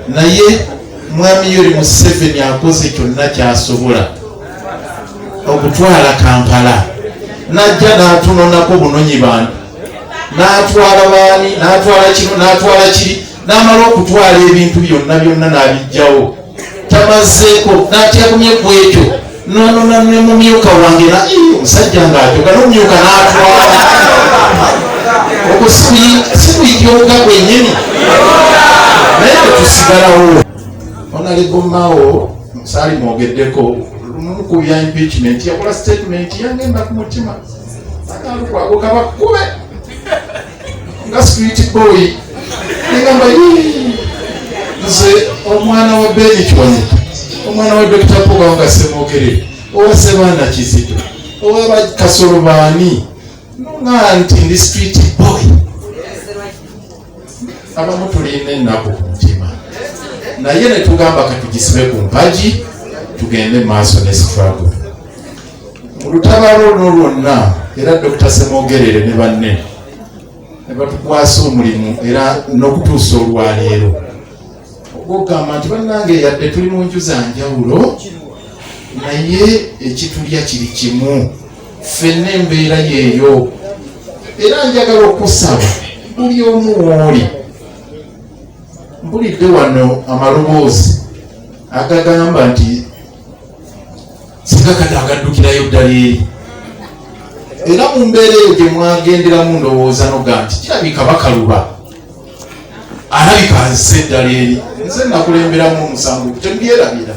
naye mwami Yoweri Museveni akoze kyonna kyasobola okutwala Kampala, najja n'atunonako bunonyi bantu, n'atwala baani, n'atwala kino, n'atwala kiri, n'amala okutwala ebintu byonna n'abijjawo. Tamazeeko n'atyagumye ku ekyo n'onona ne mumyuka wange omusajja ng'ajoga n'omumyuka n'atwala. Okwo sikuyityoga gwennyini, naye tetusigalawo. Honorable Mao Musaali mwogeddeko lumu ku bya impeachment yakola statement yangenda ku mutima akalukwago kabakube nga street boy negamba nze omwana wa Beni Chwanya, omwana wa Dr. Poga nga Semogere, owa Sebana Kizito, owa Kasolo baani nga nti ndi street boy. Abamu tulina ennaku ku mutima, naye ne tugamba katugisibe ku mpagi tugende maaso ne struggle. Mu lutabaalo luno lwonna era Dr. Semogerere ne banne ne batukwasa omulimu era n'okutuusa olwaleero ogw'okugamba nti bannange yadde tuli mu nju za njawulo naye ekitulya kiri kimu, ffenna embeera yeeyo. Era njagala okusaba buli omu w'oli, mpulidde wano amaloboozi agagamba nti sigakati agaddukirayo ddala eri, era mu mbeera eyo gye mwagenderamu ndowooza noga nti kirabika bakaluba, alabika nze ddala eri. Nze nakulemberamu omusango tembyerabira,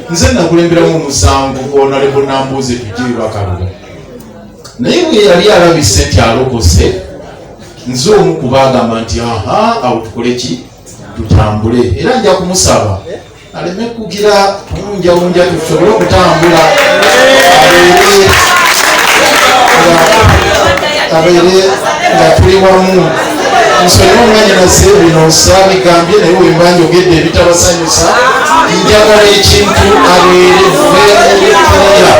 nze nakulemberamu omusango Honorable Nambuuze tujje bakaluba, naye bwe yali alabise nti alokose, nze omu kubagamba nti awo tukole ki, tutambule. Era nja kumusaba aleme kugira tunjawunja tusobole okutambula, abeere nga tuli wamu. Nsonyiwa omwanya nase bino saabigambye naye wemba njogedde ebitabasanyusa, njagala ekintu abeere veemulekerera.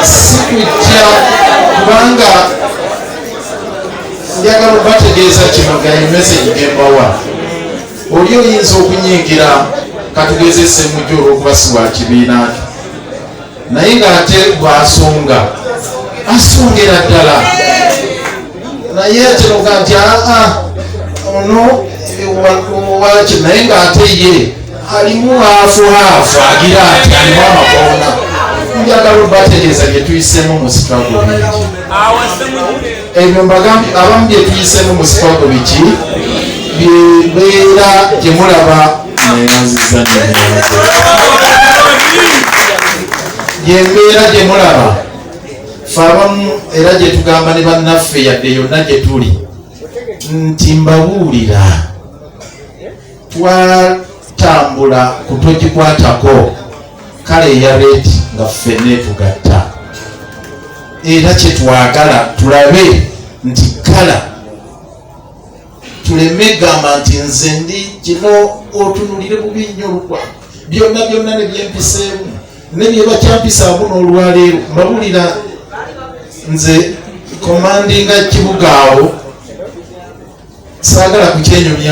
Sikujja kubanga njagala okubategeeza kino gayi message gembawa. Oli oyinza okunyiigira katugezese mujjo olw'okuba si wa kibiina kyo, naye ng'ate bw'asonga asongera ddala, naye kinoga nti ono waki, naye ng'ate ye alimu haafu agira ati alimu amakoona. Njagala okubategeeza bye tuyisemu mu struggle bingi. Ebyo mbagambye abamu bye tuyisemu mu struggle biki byebeera gye mulaba neyanziza neyanze, yembeera gye mulaba fe abamu era gye tugamba ne bannaffe yadde yonna gye tuli nti mbabuulira twatambula kutogikwatako kale eya red nga ffenna tugatta, era kyetwagala tulabe nti kala tuleme gamba nti nze ndi kino otunulire bubi nnyo olukwa byonna ne byempiseemu ne bye bakyampisaamu n'olwaleero. Mbabuulira nze komandinga kibuga awo saagala kukyenyumya.